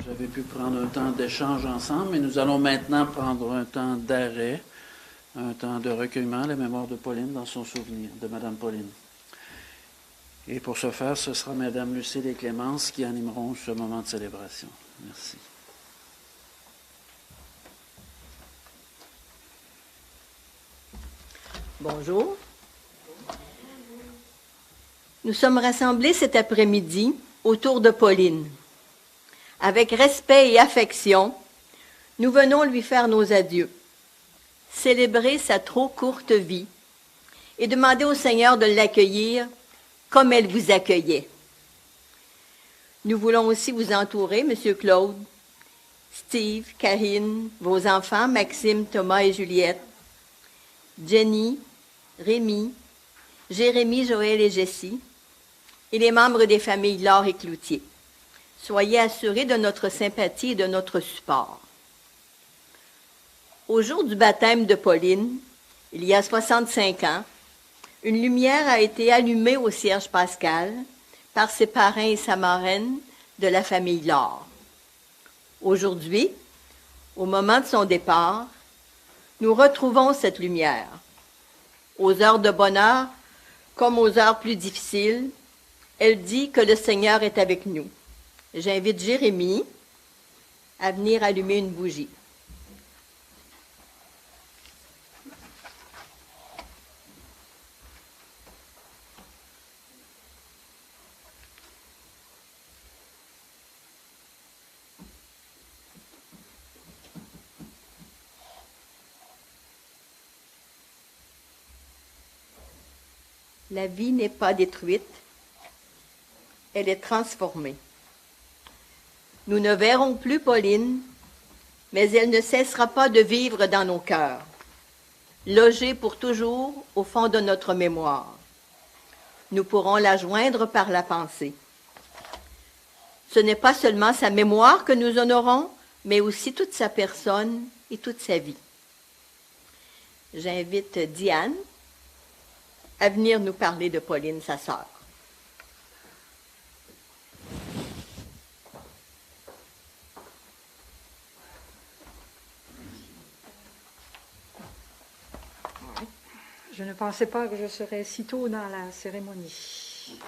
Vous avez pu prendre un temps d'échange ensemble, mais nous allons maintenant prendre un temps d'arrêt, un temps de recueillement, la mémoire de Pauline dans son souvenir, de Madame Pauline. Et pour ce faire, ce sera Madame Lucille et Clémence qui animeront ce moment de célébration. Merci. Bonjour. Nous sommes rassemblés cet après-midi autour de Pauline. Avec respect et affection, nous venons lui faire nos adieux, célébrer sa trop courte vie et demander au Seigneur de l'accueillir comme elle vous accueillait. Nous voulons aussi vous entourer, M. Claude, Steve, Karine, vos enfants, Maxime, Thomas et Juliette, Jenny, Rémi, Jérémy, Joël et Jessie, et les membres des familles Laure et Cloutier. Soyez assurés de notre sympathie et de notre support. Au jour du baptême de Pauline, il y a 65 ans, une lumière a été allumée au cierge pascal par ses parrains et sa marraine de la famille Laure. Aujourd'hui, au moment de son départ, nous retrouvons cette lumière. Aux heures de bonheur, comme aux heures plus difficiles, elle dit que le Seigneur est avec nous. J'invite Jérémy à venir allumer une bougie. La vie n'est pas détruite, elle est transformée. Nous ne verrons plus Pauline, mais elle ne cessera pas de vivre dans nos cœurs, logée pour toujours au fond de notre mémoire. Nous pourrons la joindre par la pensée. Ce n'est pas seulement sa mémoire que nous honorons, mais aussi toute sa personne et toute sa vie. J'invite Diane à venir nous parler de Pauline, sa sœur. Je ne pensais pas que je serais si tôt dans la cérémonie.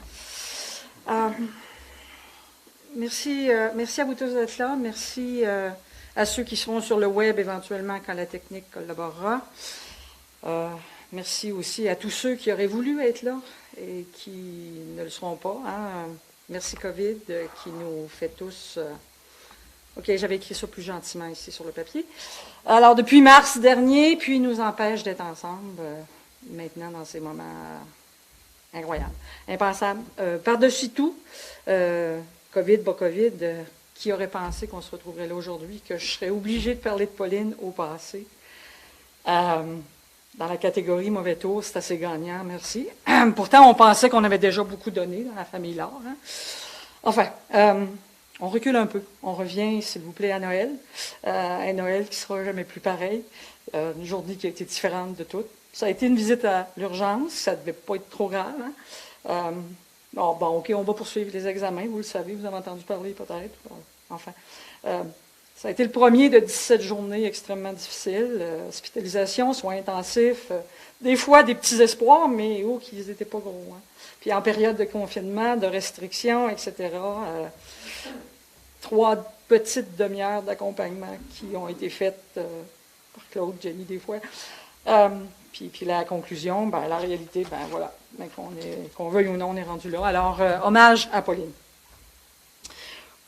Merci à vous tous d'être là. Merci à ceux qui seront sur le web éventuellement quand la technique collaborera. Merci aussi à tous ceux qui auraient voulu être là et qui ne le seront pas. Merci COVID qui nous fait tous... OK, j'avais écrit ça plus gentiment ici sur le papier. Alors, depuis mars dernier, puis nous empêche d'être ensemble maintenant dans ces moments incroyables, impensables. Par-dessus tout, COVID, pas COVID, qui aurait pensé qu'on se retrouverait là aujourd'hui, que je serais obligée de parler de Pauline au passé. Dans la catégorie mauvais tour, c'est assez gagnant, merci. Pourtant, on pensait qu'on avait déjà beaucoup donné dans la famille Laure. Enfin, on recule un peu. On revient, s'il vous plaît, à Noël. Un Noël qui ne sera jamais plus pareil. Une journée qui a été différente de toutes. Ça a été une visite à l'urgence. Ça ne devait pas être trop grave. Bon, OK, on va poursuivre les examens. Vous le savez, vous avez entendu parler peut-être. Enfin, ça a été le premier de 17 journées extrêmement difficiles. Hospitalisation, soins intensifs. Des fois, des petits espoirs, mais qu'ils n'étaient pas gros. Puis en période de confinement, de restrictions, etc., 3 petites demi-heures d'accompagnement qui ont été faites par Claude, Jenny, des fois. Puis la conclusion, la réalité, voilà, qu'on veuille ou non, on est rendu là. Alors, hommage à Pauline.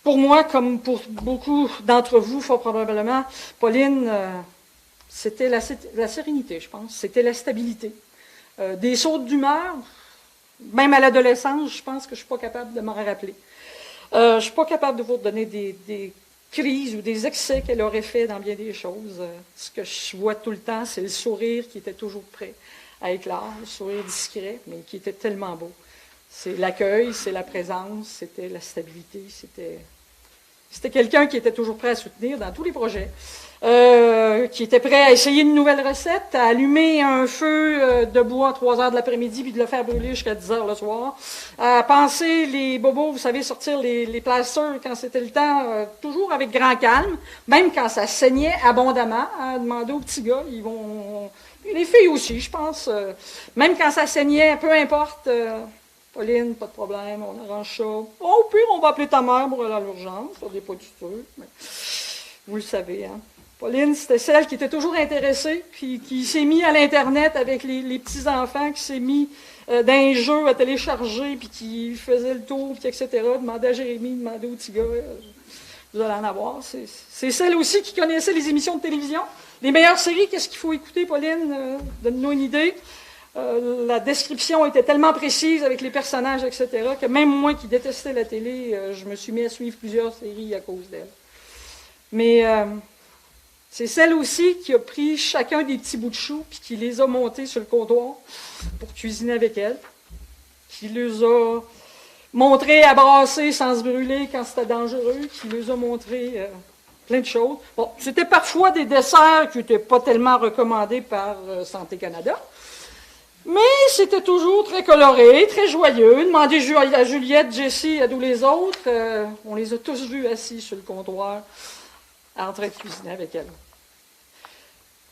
Pour moi, comme pour beaucoup d'entre vous, fort probablement, Pauline, c'était la sérénité, je pense. C'était la stabilité. Des sautes d'humeur, même à l'adolescence, je pense que je ne suis pas capable de m'en rappeler. Je ne suis pas capable de vous donner des crises ou des excès qu'elle aurait fait dans bien des choses. Ce que je vois tout le temps, c'est le sourire qui était toujours prêt à éclore, le sourire discret, mais qui était tellement beau. C'est l'accueil, c'est la présence, c'était la stabilité, c'était C'était quelqu'un qui était toujours prêt à soutenir dans tous les projets, qui était prêt à essayer une nouvelle recette, à allumer un feu de bois à 3 heures de l'après-midi puis de le faire brûler jusqu'à 10 heures le soir, à penser les bobos, vous savez, sortir les plasters quand c'était le temps, toujours avec grand calme, même quand ça saignait abondamment, à demander aux petits gars, et les filles aussi, je pense, même quand ça saignait, peu importe, Pauline, pas de problème, on arrange ça. Oh, au pire, on va appeler ta mère pour aller à l'urgence, faire des potitures. Vous le savez, hein. Pauline, c'était celle qui était toujours intéressée, puis qui s'est mis à l'Internet avec les petits-enfants, qui s'est mis dans un jeu à télécharger, puis qui faisait le tour, puis etc. Demandait à Jérémy, demandait aux petits gars, vous allez en avoir. C'est celle aussi qui connaissait les émissions de télévision. Les meilleures séries, qu'est-ce qu'il faut écouter, Pauline? Donne-nous une idée. La description était tellement précise avec les personnages, etc., que même moi qui détestais la télé, je me suis mis à suivre plusieurs séries à cause d'elle. Mais c'est celle aussi qui a pris chacun des petits bouts de chou puis qui les a montés sur le comptoir pour cuisiner avec elle, qui les a montrés à brasser sans se brûler quand c'était dangereux, qui les a montrés plein de choses. Bon, c'était parfois des desserts qui n'étaient pas tellement recommandés par Santé Canada, mais c'était toujours très coloré, très joyeux. Demandez à Juliette, Jessie, à tous les autres, on les a tous vus assis sur le comptoir en train de cuisiner avec elle.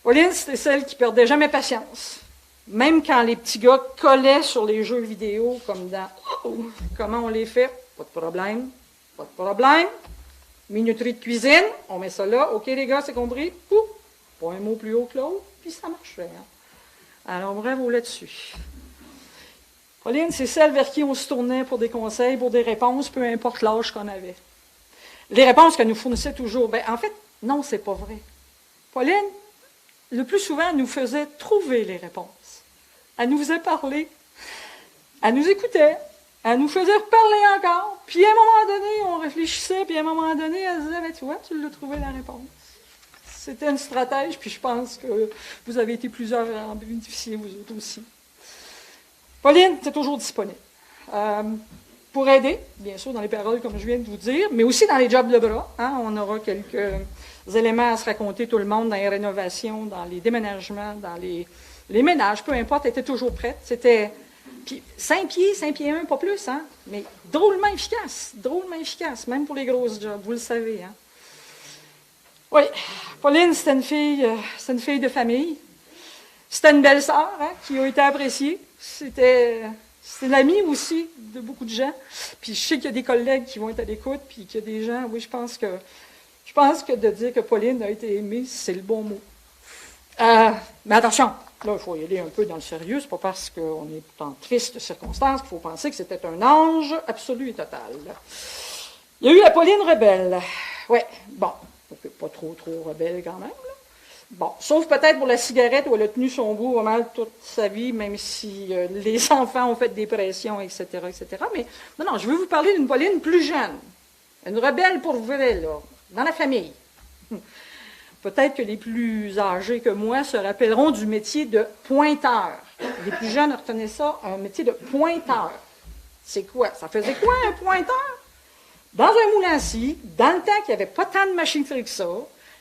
Pauline, c'était celle qui perdait jamais patience. Même quand les petits gars collaient sur les jeux vidéo, comme dans comment on les fait, pas de problème, pas de problème. Minuterie de cuisine, on met ça là. OK, les gars, c'est compris? Ouh, pas un mot plus haut que l'autre, puis ça marchait. Hein? Alors, bravo là-dessus. Pauline, c'est celle vers qui on se tournait pour des conseils, pour des réponses, peu importe l'âge qu'on avait. Les réponses qu'elle nous fournissait toujours, en fait, non, c'est pas vrai. Pauline, le plus souvent, elle nous faisait trouver les réponses. Elle nous faisait parler. Elle nous écoutait. Elle nous faisait reparler encore. Puis à un moment donné, on réfléchissait, puis à un moment donné, elle disait, tu vois, tu l'as trouvé la réponse. C'était une stratège, puis je pense que vous avez été plusieurs à en bénéficier, vous autres aussi. Pauline, c'est toujours disponible. Pour aider, bien sûr, dans les paroles, comme je viens de vous dire, mais aussi dans les jobs de bras. Hein, on aura quelques éléments à se raconter, tout le monde, dans les rénovations, dans les déménagements, dans les ménages, peu importe, elle était toujours prête. C'était 5 pieds 1, pas plus, hein, mais drôlement efficace, même pour les grosses jobs, vous le savez. Hein. Oui, Pauline, c'était une fille de famille. C'était une belle sœur, hein, qui a été appréciée. C'était l'amie aussi de beaucoup de gens. Puis je sais qu'il y a des collègues qui vont être à l'écoute, puis qu'il y a des gens, oui, je pense que de dire que Pauline a été aimée, c'est le bon mot. Mais attention, là, il faut y aller un peu dans le sérieux. C'est pas parce qu'on est en triste circonstance qu'il faut penser que c'était un ange absolu et total. Il y a eu la Pauline rebelle. Oui, bon, pas trop rebelle quand même. Là. Bon, sauf peut-être pour la cigarette où elle a tenu son bout vraiment toute sa vie, même si les enfants ont fait des pressions, etc., etc. Mais non, je veux vous parler d'une Pauline plus jeune. Une rebelle pour vrai, là, dans la famille. Peut-être que les plus âgés que moi se rappelleront du métier de pointeur. Les plus jeunes retenaient ça, un métier de pointeur. C'est quoi? Ça faisait quoi, un pointeur? Dans un moulin à scie, dans le temps qu'il n'y avait pas tant de machinerie que ça,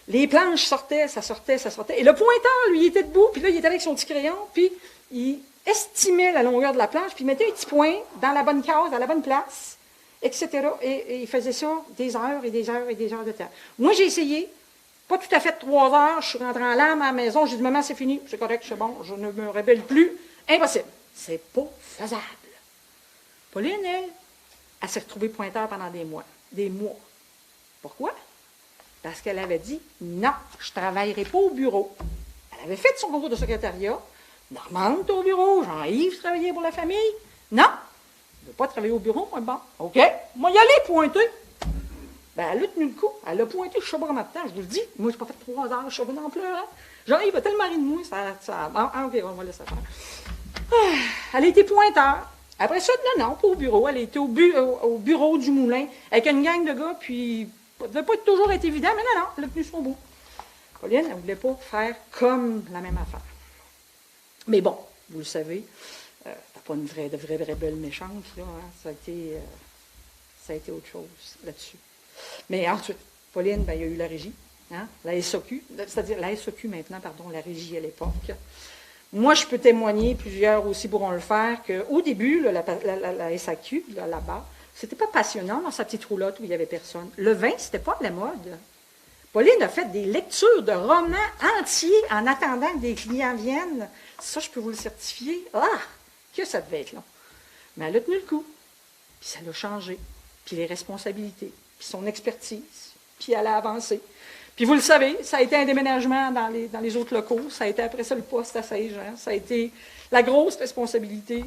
les planches sortaient, ça sortait. Et le pointeur, lui, il était debout, puis là, il était avec son petit crayon, puis il estimait la longueur de la planche, puis il mettait un petit point dans la bonne case, à la bonne place, etc. Et il faisait ça des heures et des heures et des heures de temps. Moi, j'ai essayé, pas tout à fait 3 heures, je suis rentrée en larmes à la maison, j'ai dit, maman, c'est fini, c'est correct, c'est bon, je ne me rébelle plus. Impossible. C'est pas faisable. Pauline, elle s'est retrouvée pointeur pendant des mois. Pourquoi? Parce qu'elle avait dit, non, je ne travaillerai pas au bureau. Elle avait fait son concours de secrétariat. Normande, t'es au bureau. Jean-Yves travaillait pour la famille. Non, je ne veux pas travailler au bureau, moi, bon. OK, moi, y aller pointer. Elle a tenu le coup. Elle a pointé, je sais pas combien de temps, je vous le dis. Moi, je n'ai pas fait 3 heures, je suis revenue en pleurant. Jean-Yves a tellement ri de moi, OK, on va laisser faire. Elle a été pointeur. Après ça, non, pas au bureau. Elle était au bureau du moulin avec une gang de gars, puis ça ne devait pas toujours être évident, mais non, elle a tenu son bout. Pauline, elle ne voulait pas faire comme la même affaire. Mais bon, vous le savez, t'as pas une vraie belle méchante, là, hein, ça a été autre chose là-dessus. Mais ensuite, Pauline, ben, il y a eu la régie, hein, la SOQ, c'est-à-dire la SOQ maintenant, pardon, la régie à l'époque. Moi, je peux témoigner, plusieurs aussi pourront le faire, qu'au début, là, la SAQ, là-bas, c'était pas passionnant dans sa petite roulotte où il n'y avait personne. Le vin, c'était pas à la mode. Pauline a fait des lectures de romans entiers en attendant que des clients viennent. Ça, je peux vous le certifier. Ah, que ça devait être long. Mais elle a tenu le coup. Puis ça l'a changé. Puis les responsabilités. Puis son expertise. Puis elle a avancé. Puis vous le savez, ça a été un déménagement dans les autres locaux. Ça a été après ça le poste à Saint-Jean. Ça a été la grosse responsabilité.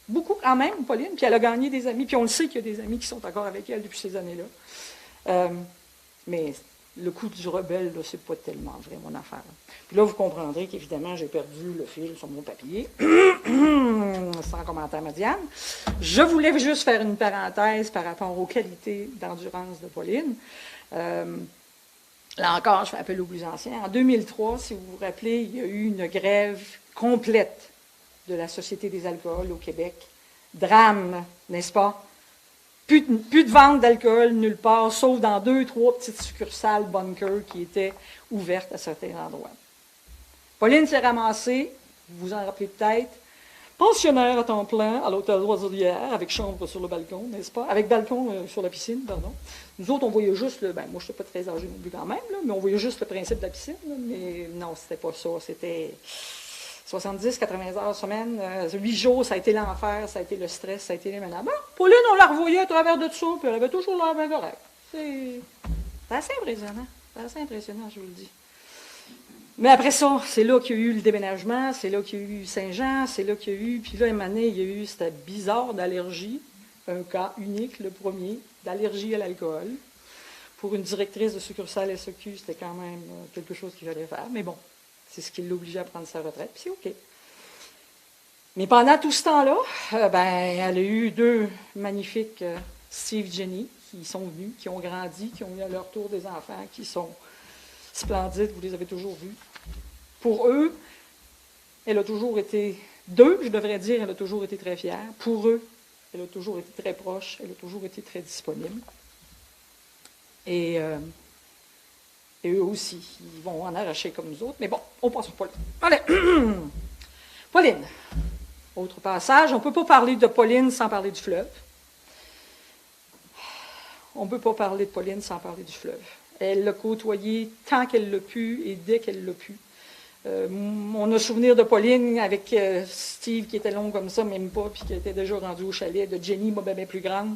Beaucoup quand même, Pauline. Puis elle a gagné des amis. Puis on le sait qu'il y a des amis qui sont encore avec elle depuis ces années-là. Mais le coup du rebelle, là, c'est pas tellement vrai, mon affaire. Puis là, vous comprendrez qu'évidemment, j'ai perdu le fil sur mon papier. Sans commentaire, Madiane. Je voulais juste faire une parenthèse par rapport aux qualités d'endurance de Pauline. Là encore, je fais appel aux plus anciens. En 2003, si vous vous rappelez, il y a eu une grève complète de la Société des alcools au Québec. Drame, n'est-ce pas? Plus de vente d'alcool nulle part, sauf dans 2-3 petites succursales bunker qui étaient ouvertes à certains endroits. Pauline s'est ramassée, vous vous en rappelez peut-être, pensionnaire à temps plein à l'hôtel Loiselière, avec chambre sur le balcon, n'est-ce pas? Avec balcon sur la piscine, pardon. Nous autres, on voyait juste moi, je ne suis pas très âgé non plus quand même, là, mais on voyait juste le principe de la piscine. Là, mais non, c'était pas ça. C'était 70, 80 heures semaine, 8 jours, ça a été l'enfer, ça a été le stress, ça a été les menaces. Bon, Pauline, on la revoyait à travers de ça, puis elle avait toujours l'air bien correcte. C'est assez impressionnant. C'est assez impressionnant, je vous le dis. Mais après ça, c'est là qu'il y a eu le déménagement, c'est là qu'il y a eu Saint-Jean, c'est là qu'il y a eu, puis là, une année, il y a eu, c'était bizarre d'allergie, un cas unique, le premier, d'allergie à l'alcool. Pour une directrice de succursale SOQ, c'était quand même quelque chose qu'il fallait faire, mais bon. C'est ce qui l'obligeait à prendre sa retraite, puis c'est OK. Mais pendant tout ce temps-là, elle a eu 2 magnifiques Steve et Jenny qui sont venus, qui ont grandi, qui ont eu à leur tour des enfants, qui sont splendides, vous les avez toujours vus. Pour eux, elle a toujours été, d'eux, je devrais dire, elle a toujours été très fière. Pour eux, elle a toujours été très proche, elle a toujours été très disponible. Et eux aussi, ils vont en arracher comme nous autres. Mais bon, on passe sur Pauline. Allez, Pauline. Autre passage, on ne peut pas parler de Pauline sans parler du fleuve. On ne peut pas parler de Pauline sans parler du fleuve. Elle l'a côtoyé tant qu'elle l'a pu et dès qu'elle l'a pu. On a souvenir de Pauline avec Steve qui était long comme ça, même pas, puis qui était déjà rendu au chalet, de Jenny, moi, bien plus grande.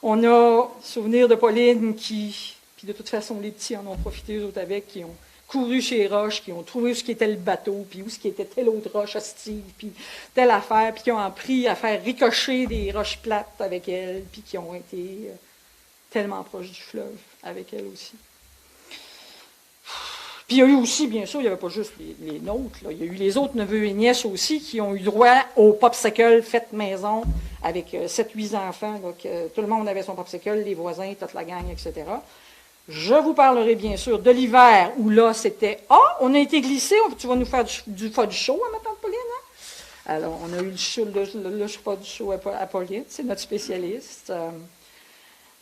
On a souvenir de Pauline qui... Puis de toute façon, les petits en ont profité, eux autres avec, qui ont couru chez Roche, qui ont trouvé ce qui était le bateau, puis où ce qui était telle autre roche à Steve, puis telle affaire, puis qui ont appris à faire ricocher des roches plates avec elle, puis qui ont été tellement proches du fleuve avec elle aussi. Puis il y a eu aussi, bien sûr, il n'y avait pas juste les nôtres, là, il y a eu les autres neveux et nièces aussi qui ont eu droit au popsicle fait maison avec 7-8 enfants, donc tout le monde avait son popsicle, les voisins, toute la gang, etc. Je vous parlerai bien sûr de l'hiver où là, c'était « Ah, on a été glissé, tu vas nous faire du fudge chaud à ma tante Pauline, hein? » Alors, on a eu le fudge chaud à Pauline, c'est notre spécialiste.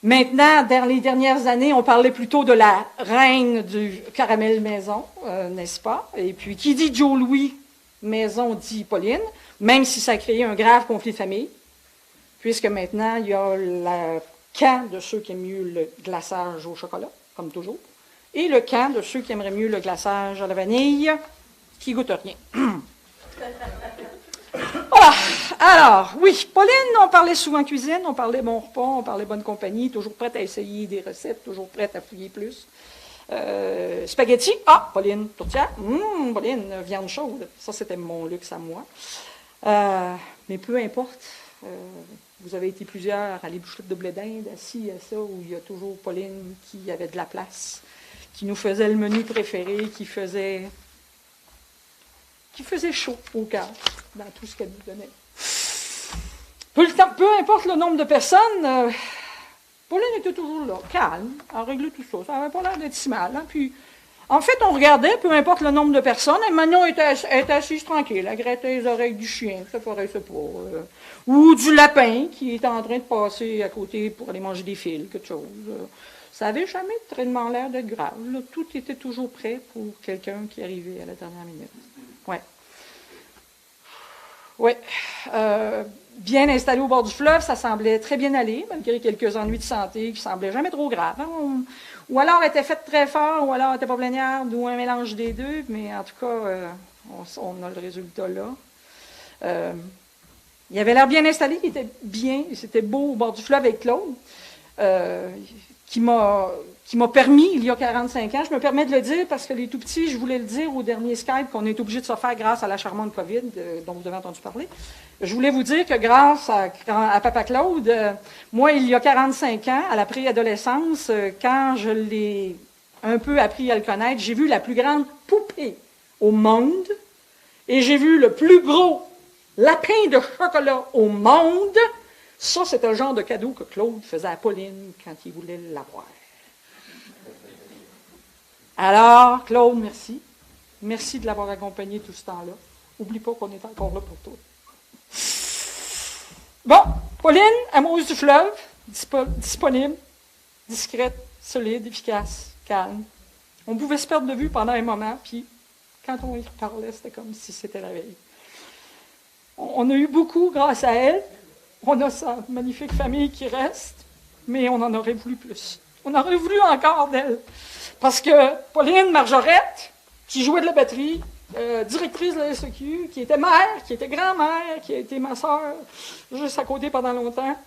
Maintenant, dans les dernières années, on parlait plutôt de la reine du caramel maison, n'est-ce pas? Et puis, qui dit Joe Louis maison dit Pauline, même si ça a créé un grave conflit de famille, puisque maintenant, il y a le camp de ceux qui aiment mieux le glaçage au chocolat, comme toujours, et le camp de ceux qui aimeraient mieux le glaçage à la vanille, qui goûte rien. Voilà. Alors, oui, Pauline, on parlait souvent cuisine, on parlait bon repas, on parlait bonne compagnie, toujours prête à essayer des recettes, toujours prête à fouiller plus. Spaghetti, Pauline, tourtière, Pauline, viande chaude, ça c'était mon luxe à moi. Mais peu importe, vous avez été plusieurs à les bouchettes de blé d'Inde, assis à ça, où il y a toujours Pauline qui avait de la place, qui nous faisait le menu préféré, qui faisait chaud au cœur dans tout ce qu'elle nous donnait. Peu importe le nombre de personnes, Pauline était toujours là, calme, à régler tout ça. Ça n'avait pas l'air d'être si mal. Hein? Puis, En fait, on regardait, peu importe le nombre de personnes, et Manon était assise tranquille, elle grattait les oreilles du chien, ça paraissait pas. Ou du lapin qui était en train de passer à côté pour aller manger des fils, quelque chose. Ça n'avait jamais tellement l'air d'être grave. Là, tout était toujours prêt pour quelqu'un qui arrivait à la dernière minute. Ouais. Oui. Bien installé au bord du fleuve, ça semblait très bien aller, malgré quelques ennuis de santé qui semblaient jamais trop graves. Hein. Ou alors elle était faite très fort, ou alors elle n'était pas plaignarde, ou un mélange des deux, mais en tout cas, on a le résultat là. Il avait l'air bien installé, il était bien, c'était beau au bord du fleuve avec Claude, qui m'a permis, il y a 45 ans, je me permets de le dire parce que les tout-petits, je voulais le dire au dernier Skype qu'on est obligé de se faire grâce à la charmante COVID dont vous avez entendu parler. Je voulais vous dire que grâce à Papa Claude, moi, il y a 45 ans, à la préadolescence, quand je l'ai un peu appris à le connaître, j'ai vu la plus grande poupée au monde et j'ai vu le plus gros lapin de chocolat au monde. Ça, c'était le genre de cadeau que Claude faisait à Pauline quand il voulait l'avoir. Alors, Claude, merci. Merci de l'avoir accompagné tout ce temps-là. Oublie pas qu'on est encore là pour toi. Bon, Pauline, amoureuse du fleuve, disponible, discrète, solide, efficace, calme. On pouvait se perdre de vue pendant un moment, puis quand on y parlait, c'était comme si c'était la veille. On a eu beaucoup grâce à elle. On a sa magnifique famille qui reste, mais on en aurait voulu plus. On aurait voulu encore d'elle. Parce que Pauline Marjorette, qui jouait de la batterie, directrice de la SEQ, qui était mère, qui était grand-mère, qui a été ma sœur, juste à côté pendant longtemps.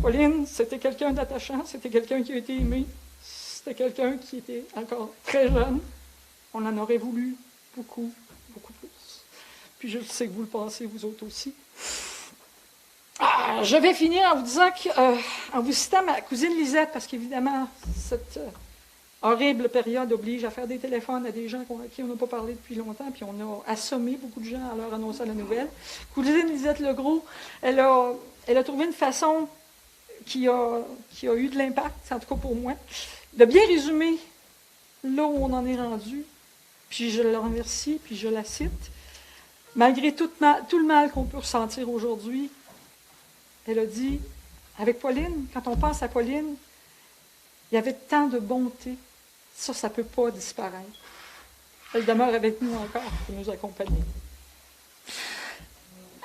Pauline, c'était quelqu'un d'attachant, c'était quelqu'un qui a été aimé, c'était quelqu'un qui était encore très jeune. On en aurait voulu beaucoup, beaucoup plus. Puis je sais que vous le pensez, vous autres aussi. Je vais finir en vous disant en vous citant ma cousine Lisette, parce qu'évidemment, cette horrible période oblige à faire des téléphones à des gens à qui on n'a pas parlé depuis longtemps, puis on a assommé beaucoup de gens en leur annonçant la nouvelle. Cousine Lisette Legros, elle a trouvé une façon qui a eu de l'impact, en tout cas pour moi, de bien résumer là où on en est rendu, puis je la remercie, puis je la cite. Malgré tout le mal qu'on peut ressentir aujourd'hui, elle a dit, avec Pauline, quand on pense à Pauline, il y avait tant de bonté. Ça ne peut pas disparaître. Elle demeure avec nous encore pour nous accompagner.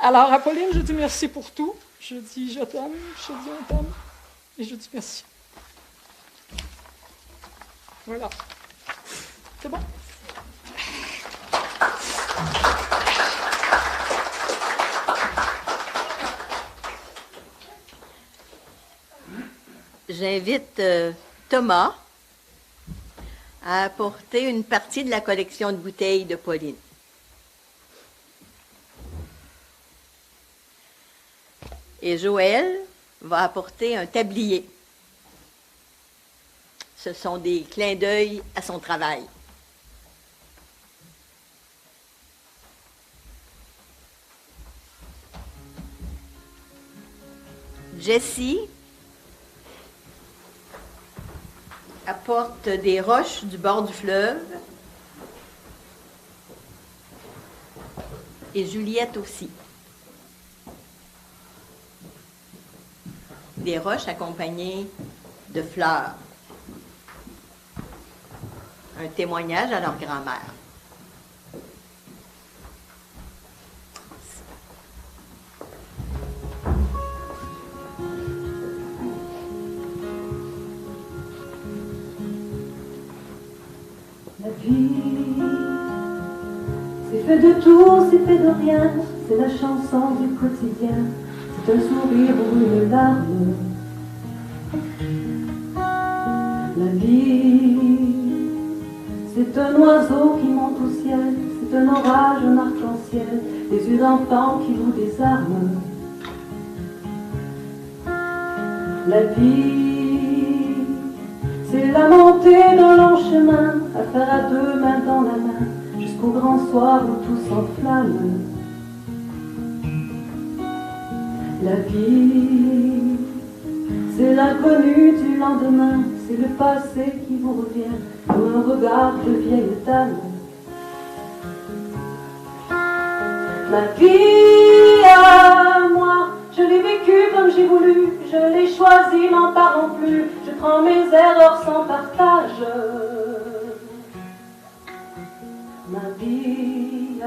Alors, à Pauline, je dis merci pour tout. Je dis je t'aime, je dis on t'aime, et je dis merci. Voilà. C'est bon? J'invite Thomas à apporter une partie de la collection de bouteilles de Pauline. Et Joël va apporter un tablier. Ce sont des clins d'œil à son travail. Jessie apporte des roches du bord du fleuve. Et Juliette aussi. Des roches accompagnées de fleurs. Un témoignage à leur grand-mère. La vie, c'est fait de tout, c'est fait de rien, c'est la chanson du quotidien, c'est un sourire ou une larme. La vie, c'est un oiseau qui monte au ciel, c'est un orage, un arc-en-ciel, des yeux d'enfant qui louent des armes. La vie, c'est la montée d'un long chemin, à faire à deux mains dans la main, jusqu'au grand soir où tout s'enflamme. La vie, C'est l'inconnu du lendemain, c'est le passé qui vous revient, comme un regard de vieille dame. Ma vie à moi, je l'ai vécue comme j'ai voulu, je l'ai choisie, n'en parlons plus, je prends mes erreurs sans partage. Ma vie à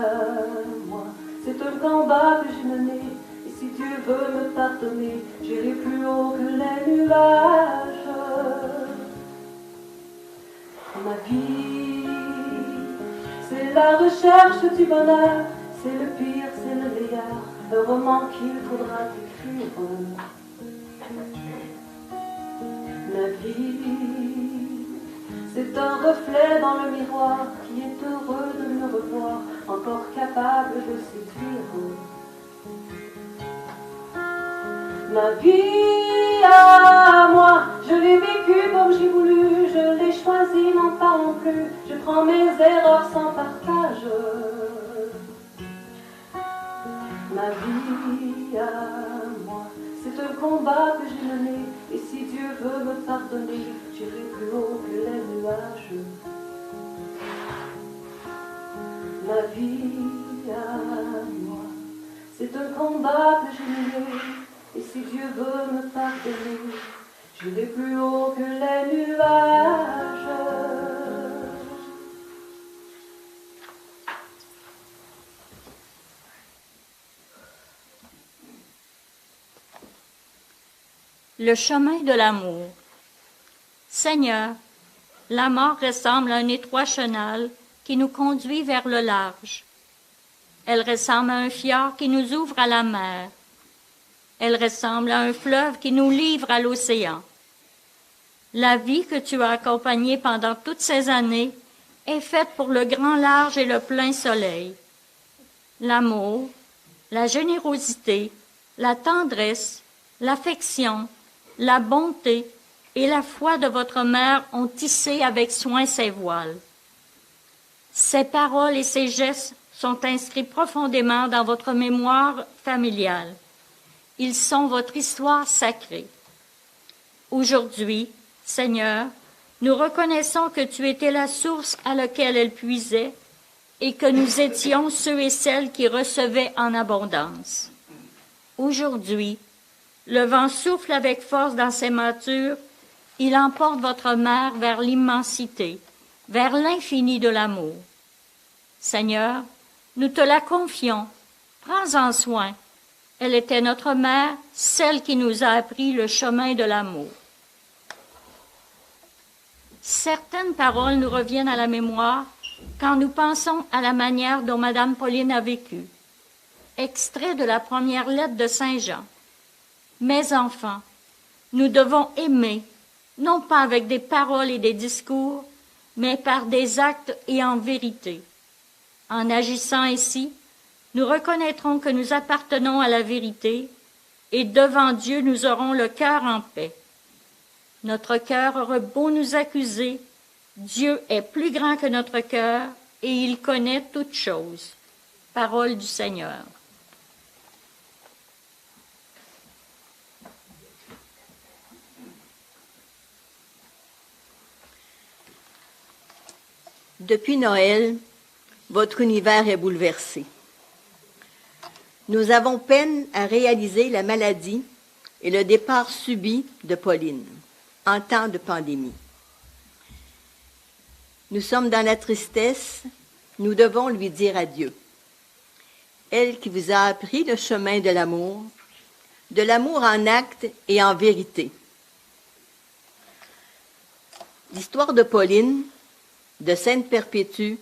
moi, c'est un combat que j'ai mené, et si Dieu veut me pardonner, j'irai plus haut que les nuages. Ma vie, c'est la recherche du bonheur, c'est le pire, c'est le meilleur, un roman qu'il faudra écrire. Ma vie, c'est un reflet dans le miroir qui est heureux de me revoir, encore capable de séduire. Ma vie à moi, je l'ai vécue comme j'ai voulu, je l'ai choisie, n'en parlons plus, je prends mes erreurs sans partage. Ma vie à moi, c'est un combat que j'ai mené, et si Dieu veut me pardonner, j'irai plus haut que les nuages. Ma vie à moi, c'est un combat que j'ai mené, et si Dieu veut me pardonner, j'irai plus haut que les nuages. Le chemin de l'amour. Seigneur, la mort ressemble à un étroit chenal qui nous conduit vers le large. Elle ressemble à un fjord qui nous ouvre à la mer. Elle ressemble à un fleuve qui nous livre à l'océan. La vie que tu as accompagnée pendant toutes ces années est faite pour le grand large et le plein soleil. L'amour, la générosité, la tendresse, l'affection, la bonté et la foi de votre mère ont tissé avec soin ses voiles. Ces paroles et ces gestes sont inscrits profondément dans votre mémoire familiale. Ils sont votre histoire sacrée. Aujourd'hui, Seigneur, nous reconnaissons que tu étais la source à laquelle elle puisait et que nous étions ceux et celles qui recevaient en abondance. Aujourd'hui, le vent souffle avec force dans ses mâtures, il emporte votre mère vers l'immensité, vers l'infini de l'amour. Seigneur, nous te la confions, prends-en soin. Elle était notre mère, celle qui nous a appris le chemin de l'amour. Certaines paroles nous reviennent à la mémoire quand nous pensons à la manière dont Madame Pauline a vécu. Extrait de la première lettre de Saint Jean. Mes enfants, nous devons aimer, non pas avec des paroles et des discours, mais par des actes et en vérité. En agissant ainsi, nous reconnaîtrons que nous appartenons à la vérité et devant Dieu nous aurons le cœur en paix. Notre cœur aurait beau nous accuser, Dieu est plus grand que notre cœur et il connaît toutes choses. Parole du Seigneur. Depuis Noël, votre univers est bouleversé. Nous avons peine à réaliser la maladie et le départ subit de Pauline en temps de pandémie. Nous sommes dans la tristesse, nous devons lui dire adieu. Elle qui vous a appris le chemin de l'amour en acte et en vérité. L'histoire de Pauline, de Sainte-Perpétue,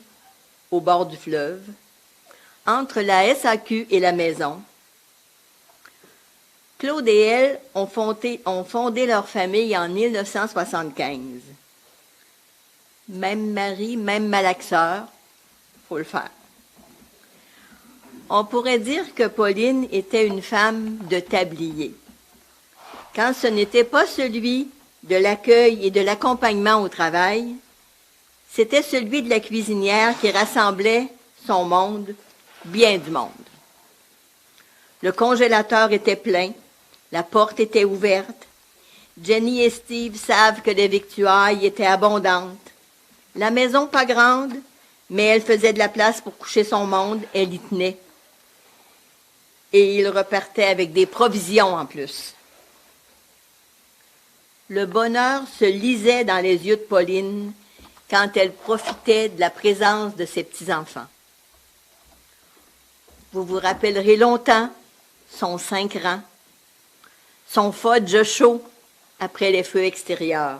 au bord du fleuve, entre la SAQ et la maison. Claude et elle ont fondé leur famille en 1975. Même mari, même malaxeur, faut le faire. On pourrait dire que Pauline était une femme de tablier, quand ce n'était pas celui de l'accueil et de l'accompagnement au travail, c'était celui de la cuisinière qui rassemblait son monde, bien du monde. Le congélateur était plein, la porte était ouverte, Jenny et Steve savent que les victuailles étaient abondantes. La maison pas grande, mais elle faisait de la place pour coucher son monde, elle y tenait. Et ils repartaient avec des provisions en plus. Le bonheur se lisait dans les yeux de Pauline quand elle profitait de la présence de ses petits-enfants. Vous vous rappellerez longtemps son 5 rangs, son fudge chaud après les feux extérieurs.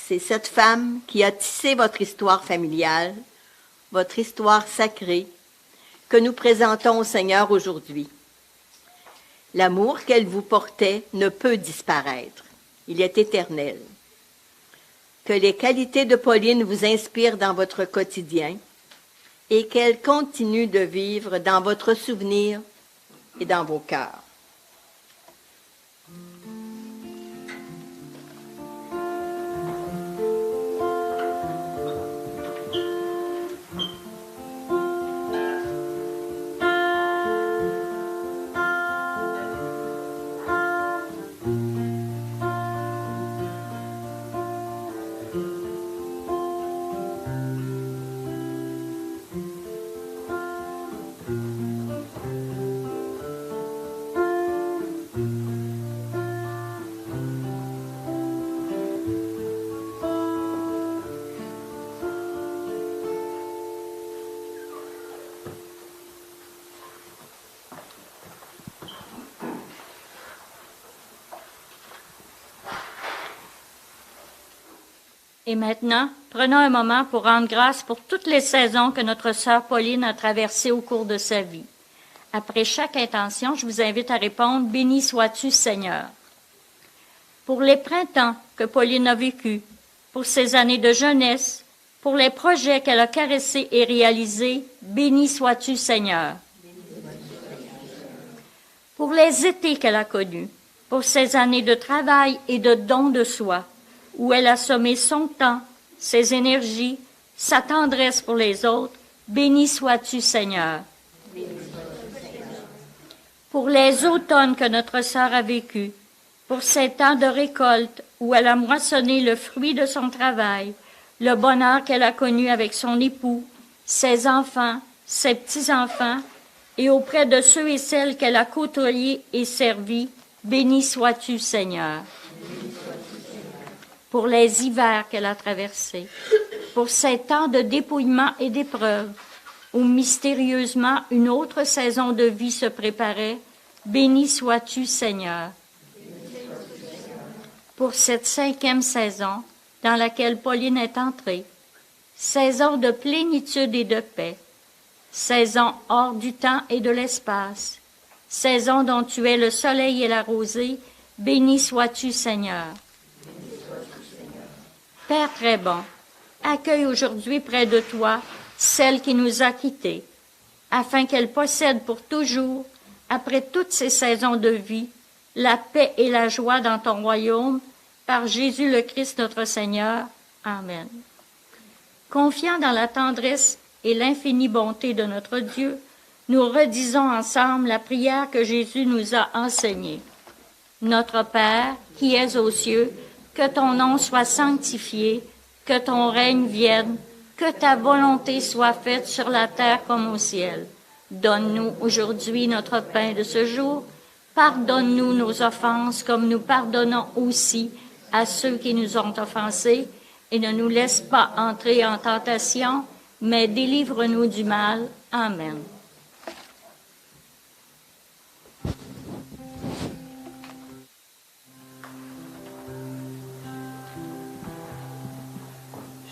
C'est cette femme qui a tissé votre histoire familiale, votre histoire sacrée, que nous présentons au Seigneur aujourd'hui. L'amour qu'elle vous portait ne peut disparaître. Il est éternel. Que les qualités de Pauline vous inspirent dans votre quotidien et qu'elles continuent de vivre dans votre souvenir et dans vos cœurs. Et maintenant, prenons un moment pour rendre grâce pour toutes les saisons que notre sœur Pauline a traversées au cours de sa vie. Après chaque intention, je vous invite à répondre « Béni sois-tu, Seigneur ». Pour les printemps que Pauline a vécus, pour ses années de jeunesse, pour les projets qu'elle a caressés et réalisés, béni sois-tu, Seigneur. Pour les étés qu'elle a connus, pour ses années de travail et de don de soi, où elle a sommé son temps, ses énergies, sa tendresse pour les autres, béni sois-tu, Seigneur. Pour les automnes que notre sœur a vécus, pour ces temps de récolte où elle a moissonné le fruit de son travail, le bonheur qu'elle a connu avec son époux, ses enfants, ses petits-enfants, et auprès de ceux et celles qu'elle a côtoyés et servis, béni sois-tu, Seigneur. Pour les hivers qu'elle a traversés, pour ces temps de dépouillement et d'épreuve, où mystérieusement une autre saison de vie se préparait, béni sois-tu, Seigneur. Pour cette 5e saison dans laquelle Pauline est entrée, saison de plénitude et de paix, saison hors du temps et de l'espace, saison dont tu es le soleil et la rosée, béni sois-tu, Seigneur. Père très bon, accueille aujourd'hui près de toi celle qui nous a quittés, afin qu'elle possède pour toujours, après toutes ces saisons de vie, la paix et la joie dans ton royaume, par Jésus le Christ notre Seigneur. Amen. Confiant dans la tendresse et l'infinie bonté de notre Dieu, nous redisons ensemble la prière que Jésus nous a enseignée. Notre Père, qui es aux cieux, que ton nom soit sanctifié, que ton règne vienne, que ta volonté soit faite sur la terre comme au ciel. Donne-nous aujourd'hui notre pain de ce jour. Pardonne-nous nos offenses comme nous pardonnons aussi à ceux qui nous ont offensés. Et ne nous laisse pas entrer en tentation, mais délivre-nous du mal. Amen.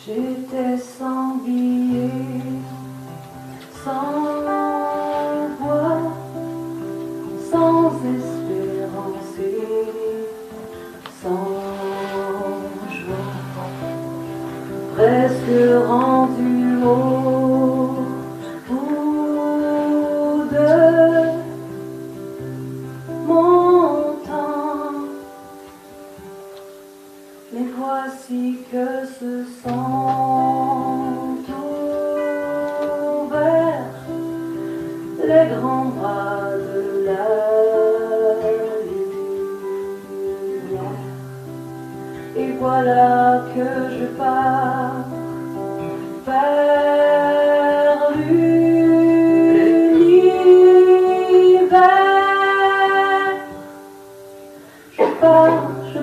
J'étais sans billet, sans voix, sans espérance et sans joie, presque rendu au bout de mon temps. Mais voici que ce sont ouverts les grands bras de la Et voilà que je pars vers l'univers. Je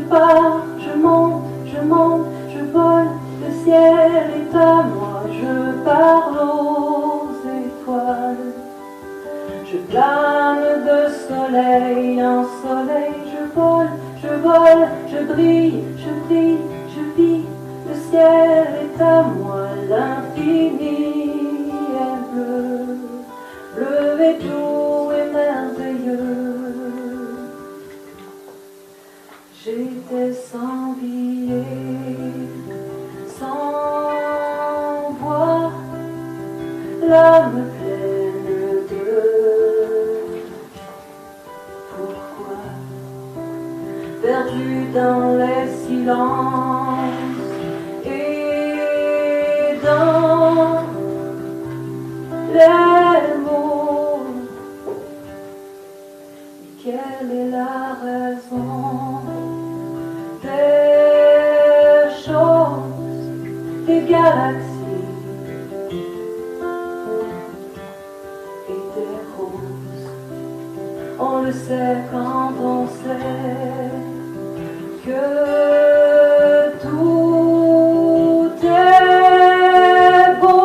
pars, je monte, je vole, le ciel est à moi, je parle aux étoiles. Je plane de soleil en soleil, je vole, je brille, je vis, le ciel est à moi, l'infini est bleu, bleu et doux et merveilleux. J'étais sans billet, sans voix, l'âme pleine de pourquoi, perdu dans les silences et dans les mots. Quelle est la raison des choses, des galaxies et des roses? On le sait quand on sait que tout est beau.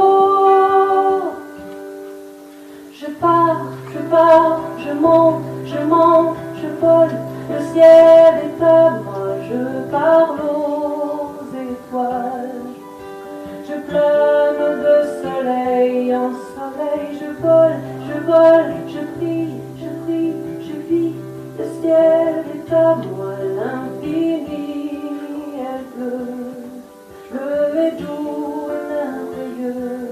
Je pars, je monte, je vole, le ciel est à moi, je parle aux étoiles. Je plane de soleil en soleil, je vole, je brille, je vis, le ciel est à moi, l'infini est bleu, bleu et doux et merveilleux.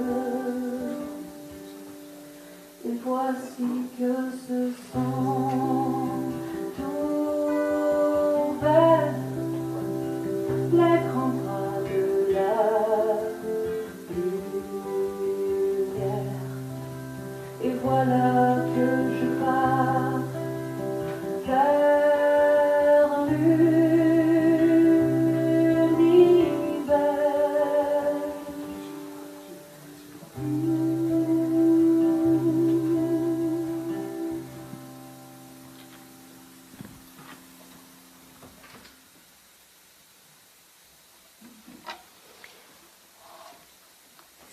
Et voici que ce sont ouverts les grands bras de la lumière. Et voilà que je pars vers l'univers.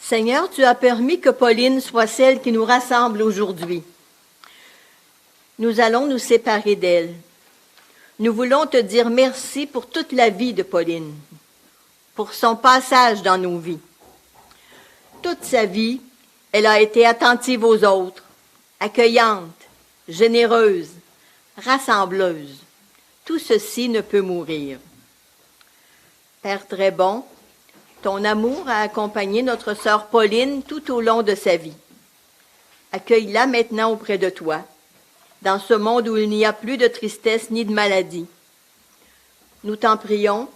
Seigneur, tu as permis que Pauline soit celle qui nous rassemble aujourd'hui. Nous allons nous séparer d'elle. Nous voulons te dire merci pour toute la vie de Pauline, pour son passage dans nos vies. Toute sa vie, elle a été attentive aux autres, accueillante, généreuse, rassembleuse. Tout ceci ne peut mourir. Père très bon, ton amour a accompagné notre sœur Pauline tout au long de sa vie. Accueille-la maintenant auprès de toi, dans ce monde où il n'y a plus de tristesse ni de maladie. Nous t'en prions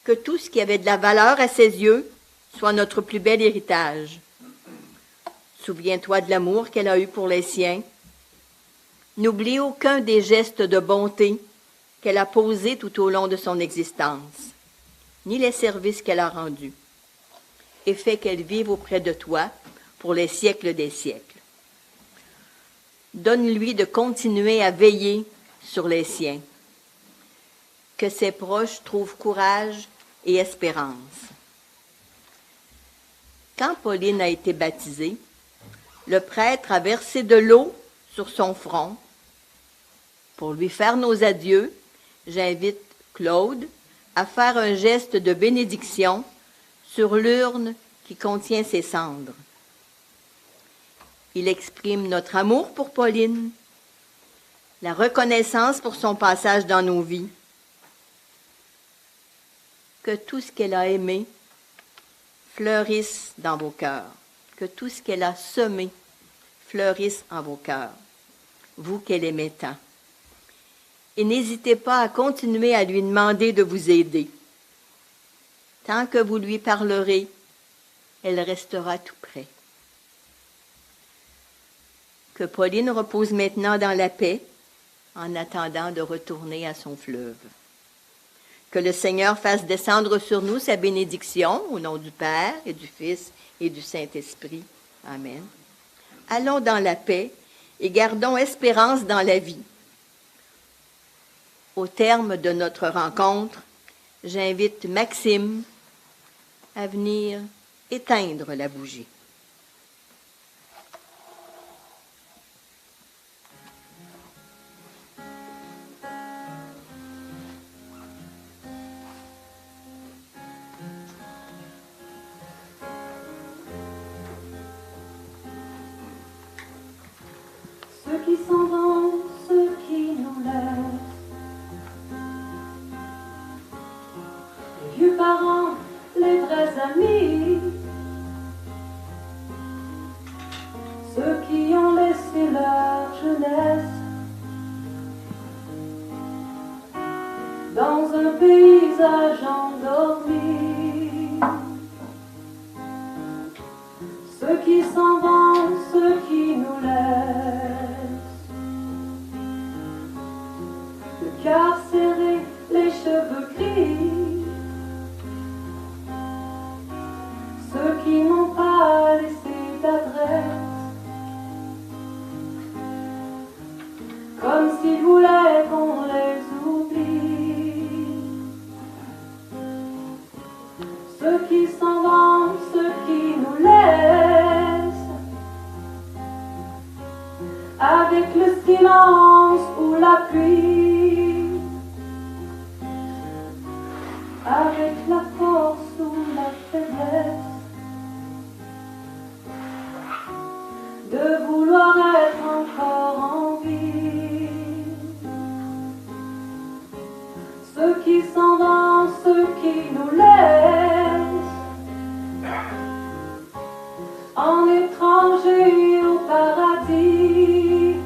que tout ce qui avait de la valeur à ses yeux soit notre plus bel héritage. Souviens-toi de l'amour qu'elle a eu pour les siens. N'oublie aucun des gestes de bonté qu'elle a posés tout au long de son existence, ni les services qu'elle a rendus, et fais qu'elle vive auprès de toi pour les siècles des siècles. Donne-lui de continuer à veiller sur les siens, que ses proches trouvent courage et espérance. Quand Pauline a été baptisée, le prêtre a versé de l'eau sur son front. Pour lui faire nos adieux, j'invite Claude à faire un geste de bénédiction sur l'urne qui contient ses cendres. Il exprime notre amour pour Pauline, la reconnaissance pour son passage dans nos vies, que tout ce qu'elle a aimé fleurisse dans vos cœurs, que tout ce qu'elle a semé fleurisse en vos cœurs, vous qu'elle aimait tant. Et n'hésitez pas à continuer à lui demander de vous aider. Tant que vous lui parlerez, elle restera tout près. Que Pauline repose maintenant dans la paix en attendant de retourner à son fleuve. Que le Seigneur fasse descendre sur nous sa bénédiction, au nom du Père et du Fils et du Saint-Esprit. Amen. Allons dans la paix et gardons espérance dans la vie. Au terme de notre rencontre, j'invite Maxime à venir éteindre la bougie. Ceux qui s'en vont, ceux qui nous laissent, les vieux parents, les vrais amis, ceux qui ont laissé leur jeunesse dans un paysage endormi, ceux qui s'en vont, ceux qui nous laissent, le cœur serré, les cheveux gris, ceux qui n'ont pas laissé d'adresse, comme s'ils voulaient qu'on les oublie, ceux qui s'en vont, ceux qui nous laissent, avec le silence ou la pluie, avec la force ou la faiblesse, de vouloir être encore en vie. Ceux qui s'en vont, ceux qui nous laissent, en étrangers au paradis,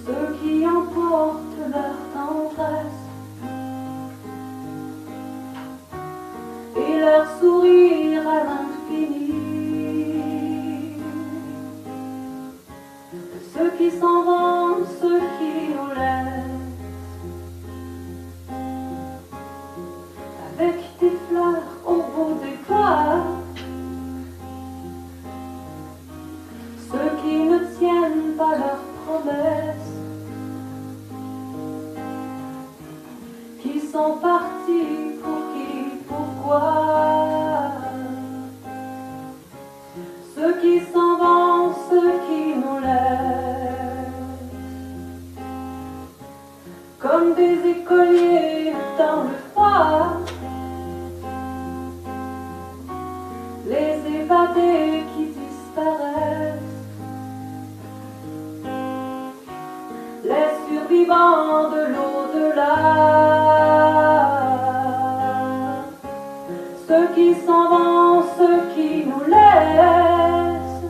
ceux qui emportent leur tendresse et leur sourire à l'infini. Ceux qui s'en vont, ceux qui nous laissent, avec des fleurs au bout des doigts, ceux qui ne tiennent pas leurs promesses, qui sont partis pour qui, pourquoi. Ceux qui s'en vont, ceux qui nous laissent, comme des écoliers dans le froid, les évadés qui disparaissent, les survivants de l'au-delà, ceux qui s'en vont, ceux qui nous laissent,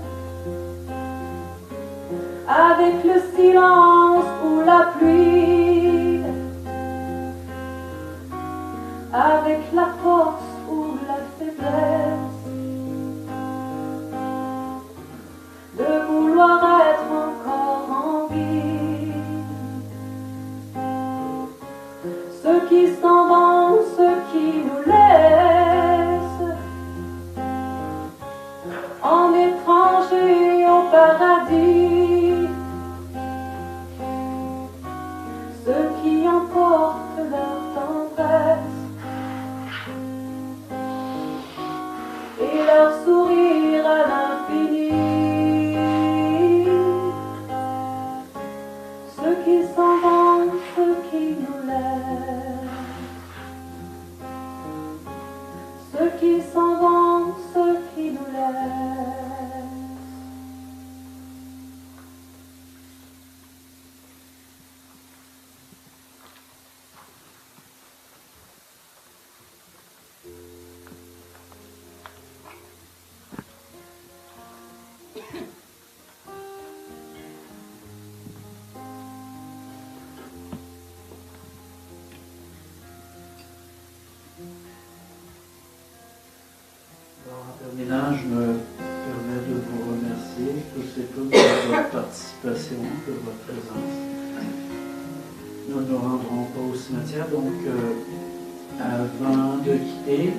avec le silence ou la pluie, avec la force ou la faiblesse, de vouloir être encore en vie. Ceux qui s'en vont, ceux qui nous laissent, en étrangers au paradis, ceux qui emportent leur tendresse et leur sourire à l'infini, ceux qui s'en vont, ceux qui nous laissent, ceux qui s'en vont, ceux qui nous laissent. En terminant, je me permets de vous remercier tous et toutes de votre participation, de votre présence. nous ne nous rendrons pas au cimetière. Donc, avant de quitter,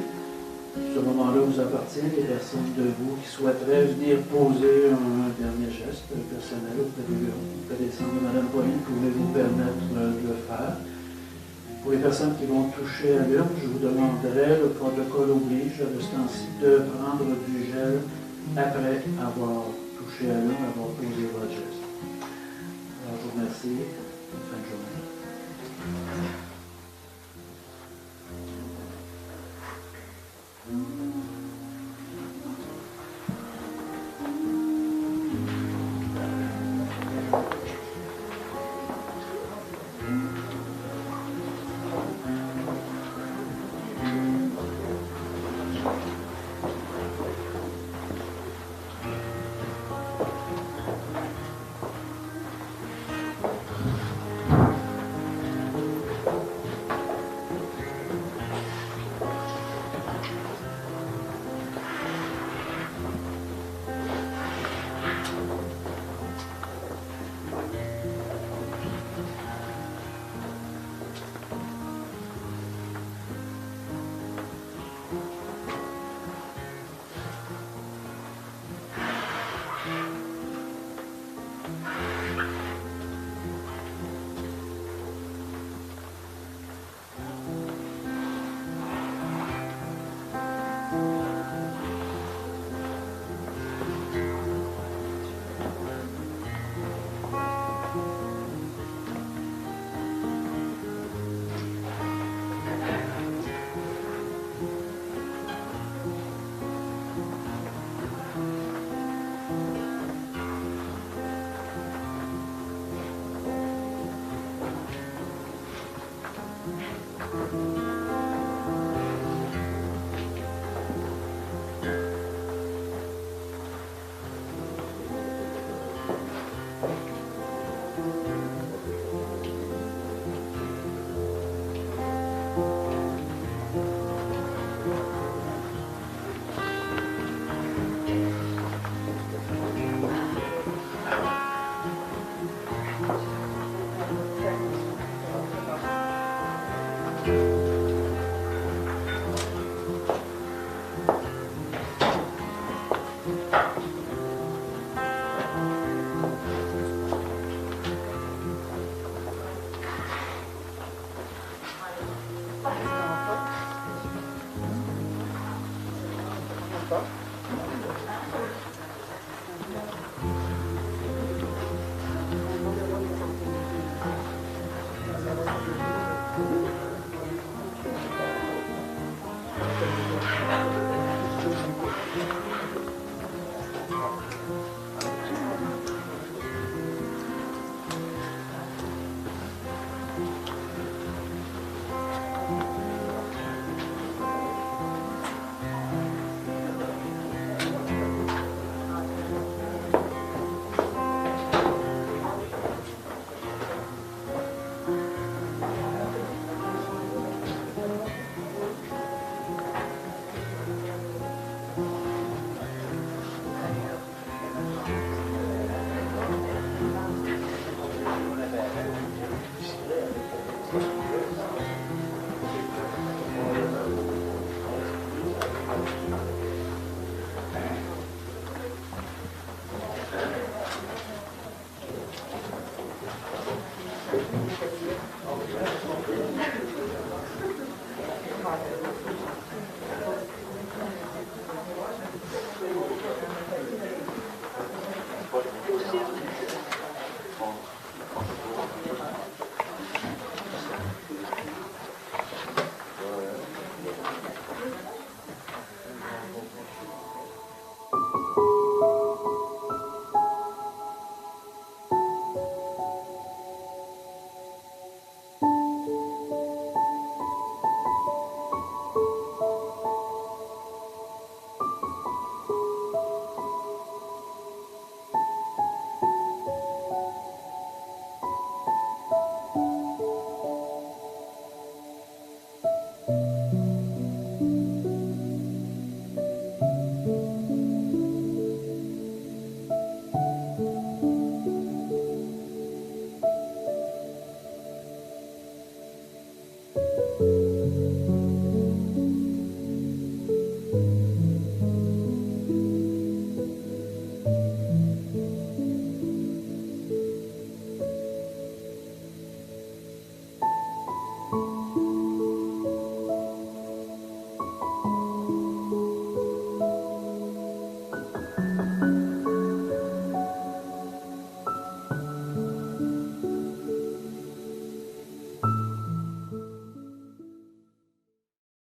ce moment-là vous appartient. Les personnes de vous qui souhaiteraient venir poser un dernier geste personnel auprès des cendres de Mme Pauline, pouvez-vous permettre de le faire. Pour les personnes qui vont toucher à l'urne, je vous demanderai, le protocole oblige à ce temps-ci, de prendre du gel après avoir touché à l'urne, avoir posé votre geste. Alors, je vous remercie. Bonne fin de journée.